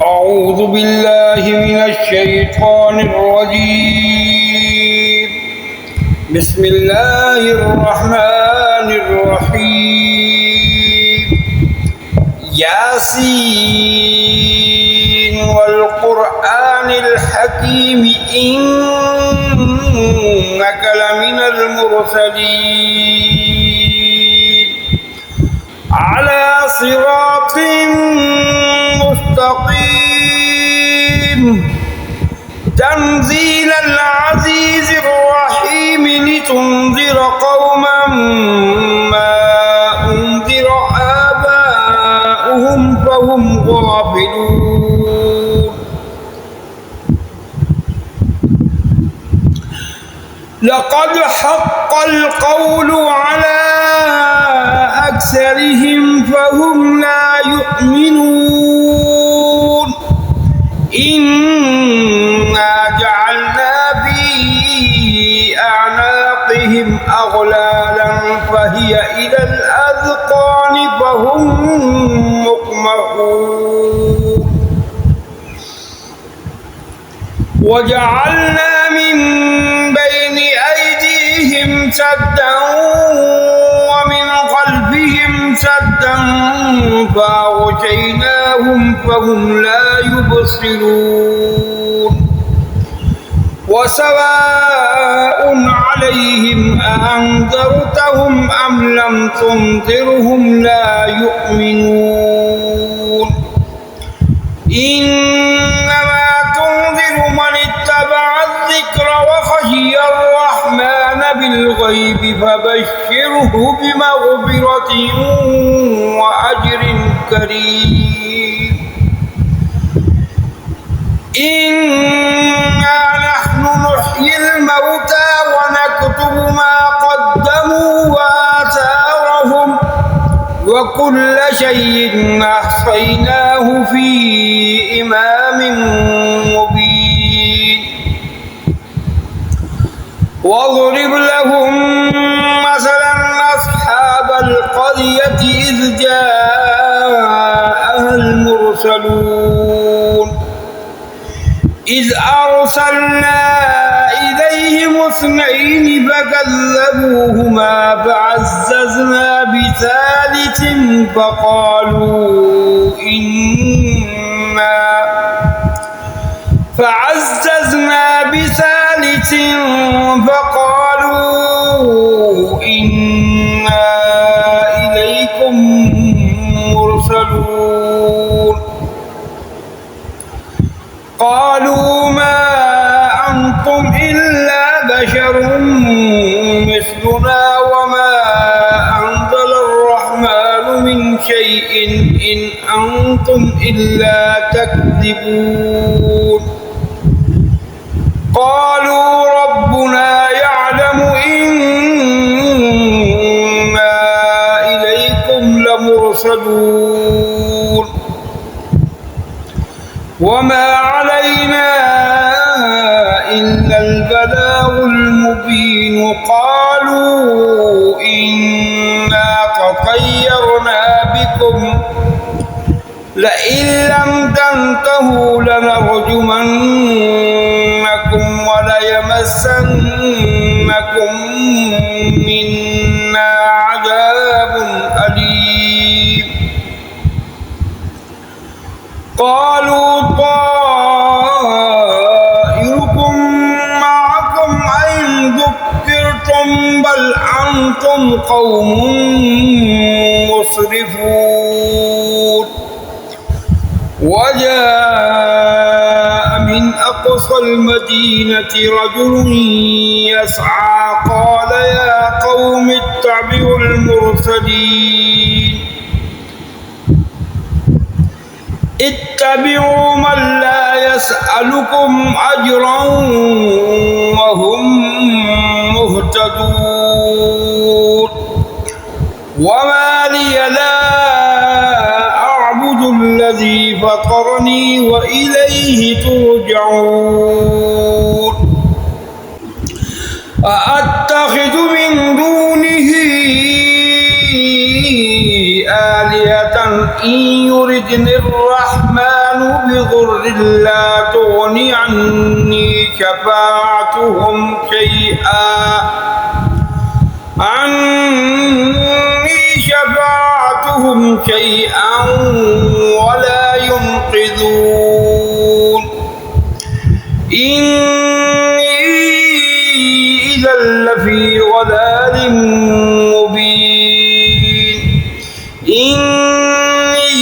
أعوذ بالله من الشيطان الرجيم. بسم الله الرحمن الرحيم. ياسين والقرآن الحكيم إنك لمن المرسلين على صراط مستقيم. تنزيل العزيز الرحيم لتنذر قوما ما أنذر آباؤهم فهم غافلون. لقد حق القول على أكثرهم فهم لا يؤمنون. إنا جعلنا في أعناقهم أغلالا فهي إلى الأذقان فهم مقمحون. وجعلنا من بين أيديهم سدا ومن خلفهم سدا فأغشيناهم فهم لا يبصرون. وسواء عليهم أأنذرتهم أم لم تنذرهم لا يؤمنون. إنما تنذر من اتبع الذكر وخشي الرحمن بالغيب فبشره بمغفرة وأجر كريم. إنا نحن نحيي الموتى ونكتب ما قدموا وآثارهم وكل شيء أحصيناه في إمام مبين. واضرب لهم مثلا أصحاب القرية إذ جاءها المرسلون إذ أرسلنا إليهم اثنين فكذبوهما فعززنا بثالث فقالوا إنا إليكم مرسلون. قالوا ما أنتم إلا بشر مثلنا وما أنزل الرحمن من شيء إن أنتم إلا تكذبون. قالوا ربنا يعلم إنا إليكم لمرسلون وما علينا إلا البلاغ المبين. قالوا إنا تطيرنا بكم لئن لم تنتهوا لنرجمنكم وليمسنكم منا عذاب أليم. قالوا طائركم معكم أئن ذكرتم بل أنتم قوم مسرفون. وجاء من أقصى المدينة رجل يسعى قال يا قوم اتبعوا المرسلين اتبعوا من لا يسألكم أجرا وهم مهتدون. وما لي لا أعبد الذي فطرني وإليه ترجعون. أأتخذ من دونه آلهة آلهة إن يردني الرحمن بضر لا تغني عني شفاعتهم شيئا ولا ينقذون إني إذا لفي ضلال مبين إني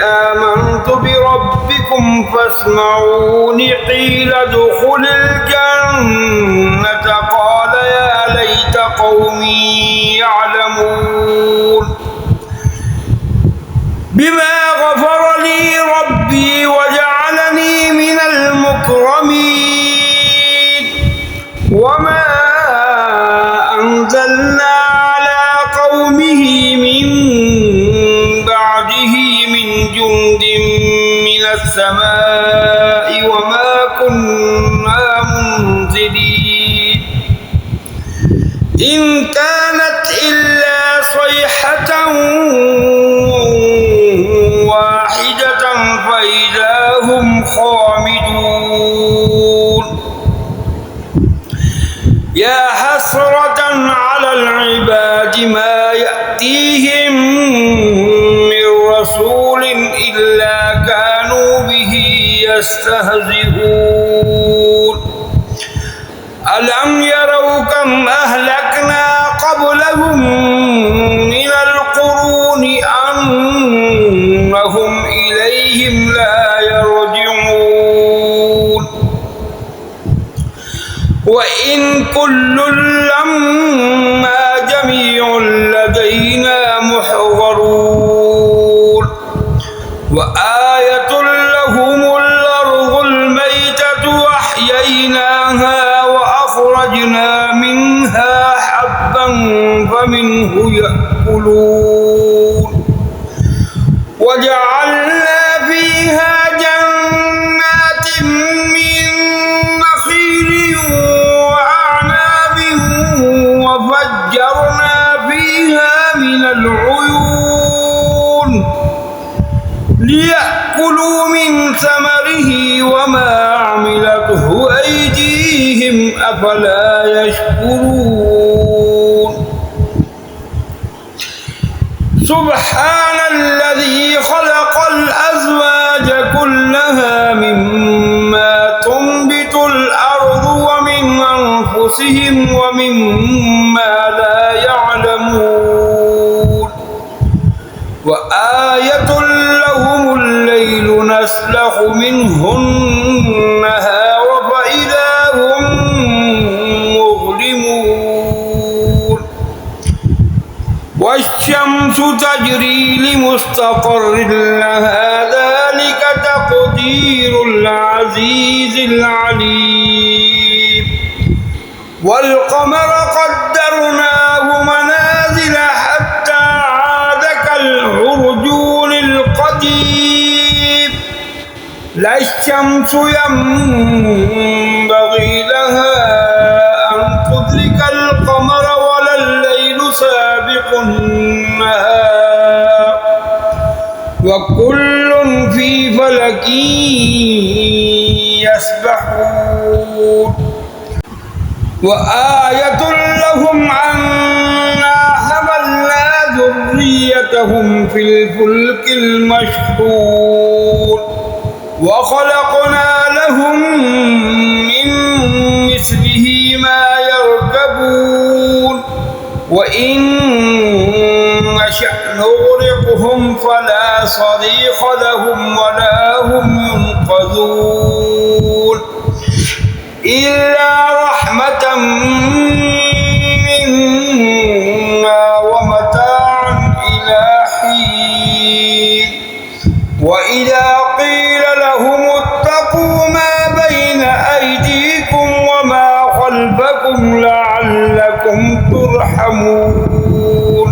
آمنت بربكم فاسمعون قيل ادخل الجنة قال يا ليت قومي يعلمون بما غفر لي ربي وجعلني من المكرمين وما أنزلنا على قومه من بعده من جند من السماء وما كنا منزلين إن كانت إلا صيحة واحدة فإذا هم خامدون يا حسرة على العباد ما يأتيهم من رسول إلا كانوا به يستهزئون ألم يروا كم أهلكنا قبلهم من القرون أنهم إليهم لا يرجعون وإن كل لما جميع لدينا محضرون وآية لهم الأرض الميتة أحييناها وأخرجنا منها حبا فمنه يأكلون وجعلنا فيها جنات من نخيل وأعناب وفجرنا فيها من العيون ليأكلوا من ثمره وما عملته أيديهم أفلا يشكرون سبحان الذي خلق الأزواج كلها مما تنبت الأرض ومن أنفسهم ومما لا يعلمون وآية لهم الليل نسلخ منه النهار فإذا هم مظلمون والشمس تجري لمستقر لها ذلك تقدير العزيز العليم والقمر قدرناه منازل حتى عاد كالعرجون القديم لا الشمس ينبغي لها أن تدرك القمر ولا الليل سابق النهار وكل في فلك يسبحون وآية لهم أنا حملنا ذريتهم في الفلك المشحون وخلقنا لهم من مثله ما يركبون وإن نشأ نغرقهم فلا صريخ لهم ولا هم ينقذون إلا رحمة منا ومتاعا إلى حين وإذا قيل لهم اتقوا ما بين أيديكم وما خلفكم لعلكم ترحمون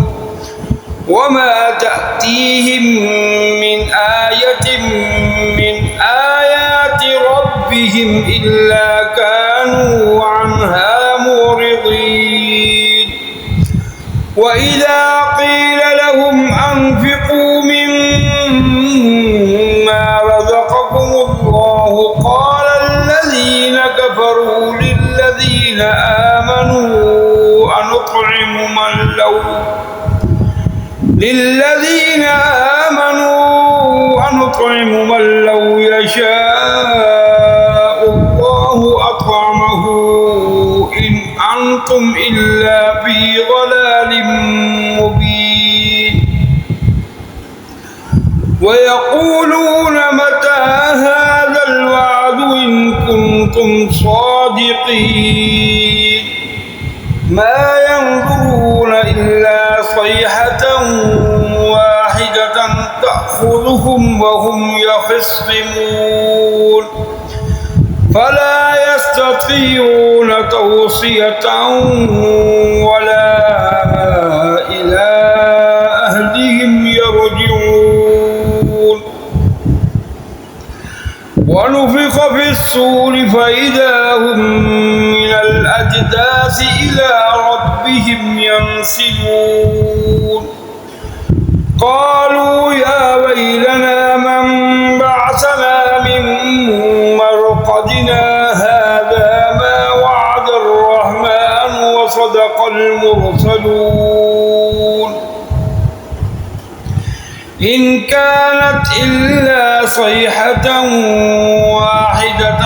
وما تأتيهم من آية من آيات ربهم إلا كانوا عنها معرضين وإذا قيل لهم أنفقوا للذين آمنوا أن نطعم من لو يشاء الله أطعمه إن أنتم إلا في ضلال مبين ويقولون متى هذا الوعد إن كنتم صادقين ما ينظرون إلا صيحة واحدة تأخذهم وهم يخصمون فلا يستطيعون توصية ولا إلى أهلهم يرجعون ونفخ في الصور فإذا هم من الأجداث إلى ربهم ينسلون قالوا يا ويلنا من بعثنا من مرقدنا هذا ما وعد الرحمن وصدق المرسلون إن كانت إلا صيحة واحدة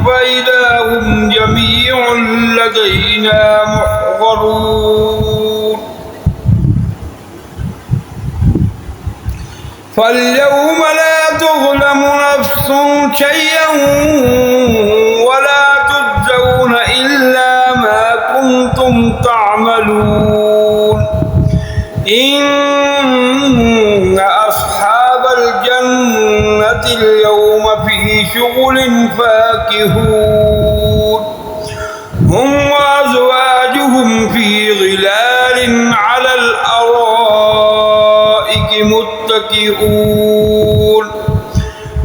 فإذا هم جميع لدينا محضرون فاليوم لا تظلم نفس شيئا ولا تجزون إلا ما كنتم تعملون إن أصحاب الجنة اليوم في شغل فاكهون هم وأزواجهم في ظلال على الأرائك متكئون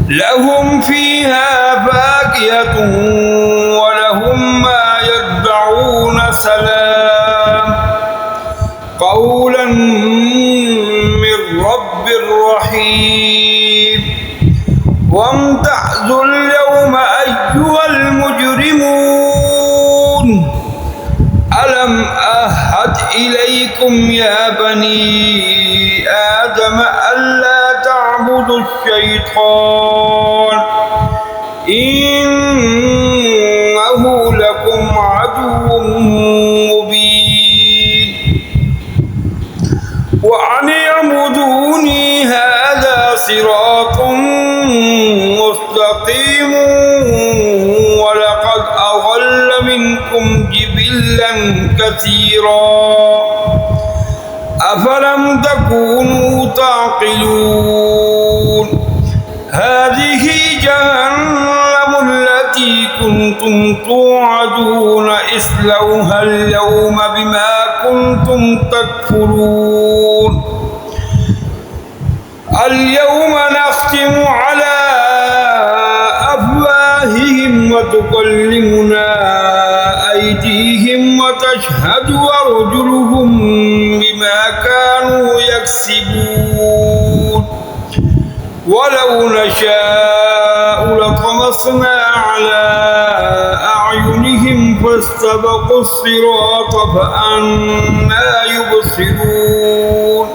لهم فيها فاكهة ولهم ما يدعون سلام قولا من رب رحيم وامتازوا اليوم أيها المجرمون ألم أعهد إليكم يا بني آدم ألا تعبدوا الشيطان إنه لكم عدو مبين وأن اعبدوني هذا صراط مستقيم ولقد أضل منكم جبلا كثيرا أفلم تكونوا تعقلون هذه جهنم التي كنتم توعدون اصلوها اليوم بما كنتم تكفرون اليوم نختم على أفواههم وتكلمنا أيديهم وتشهد أرجلهم بما كانوا يكسبون ولو نشاء لطمسنا على أعينهم فاستبقوا الصراط فأنى يبصرون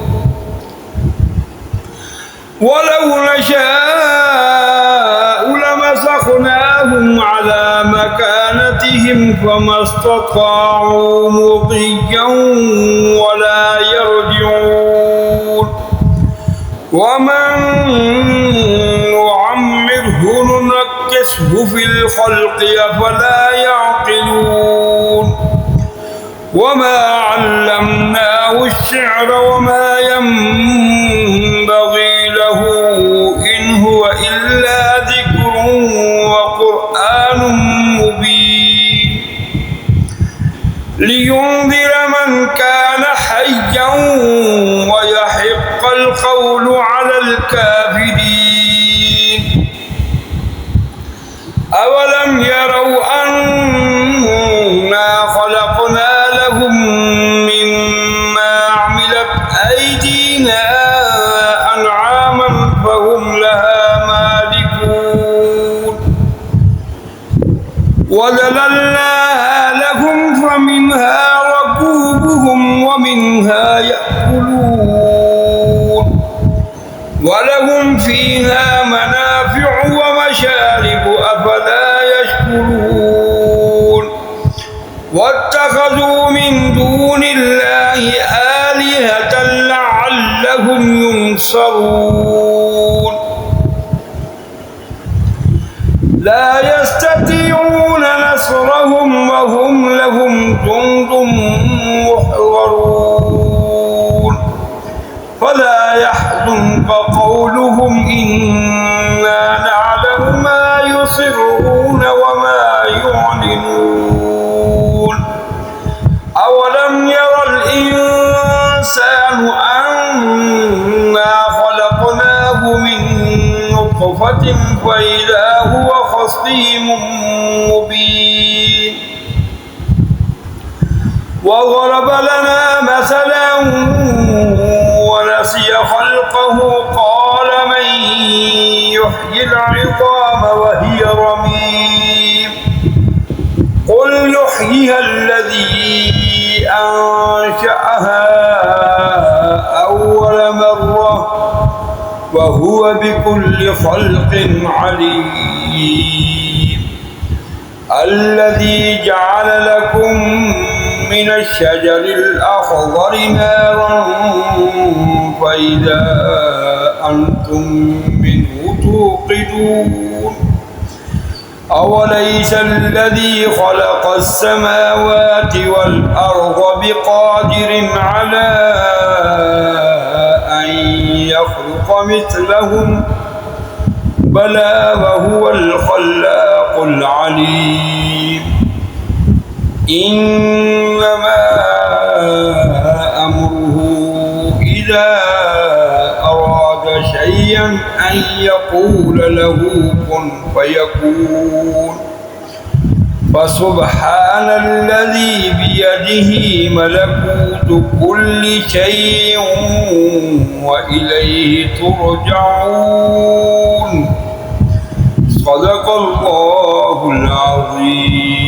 ولو نشاء لمسخناهم على مكانتهم فما استطاعوا مضيا ولا يرجعون ومن نعمره ننكسه في الخلق أفلا يعقلون وما علمناه الشعر وما ينبغي له إن هو إلا ذكر وقرآن مبين لينذر من كان حيا ويحق القول على الكافرين أولم يروا أنا خلقنا لهم مما عملت أيدينا أنعاما فهم لها مالكون وذللناها لهم فمنها ركوبهم ومنها يأكلون ولهم فيها منافع ومشارب أفلا يشكرون واتخذوا من دون الله آلهة لعلهم ينصرون لا يستطيعون نصرهم وهم لهم جند محضرون فلا يحزنك قولهم إنا نعلم ما يسرون وما يعلنون أولم ير الإنسان أنا خلقناه من نطفة فإذا هو خصيم مبين وضرب لنا مثلا ونسي خلقه قال من يحيي العظام وهي رميم قل يحييها الذي أنشأها أول مرة وهو بكل خلق عليم الذي جعل لكم من الشجر الأخضر نارا فإذا أنتم منه توقدون أوليس الذي خلق السماوات والأرض بقادر على أن يخلق مثلهم بلى وهو الخلاق العليم إنما أمره إذا أراد شيئا أن يقول له كن فيكون فسبحان الذي بيده ملكوت كل شيء وإليه ترجعون صدق الله العظيم.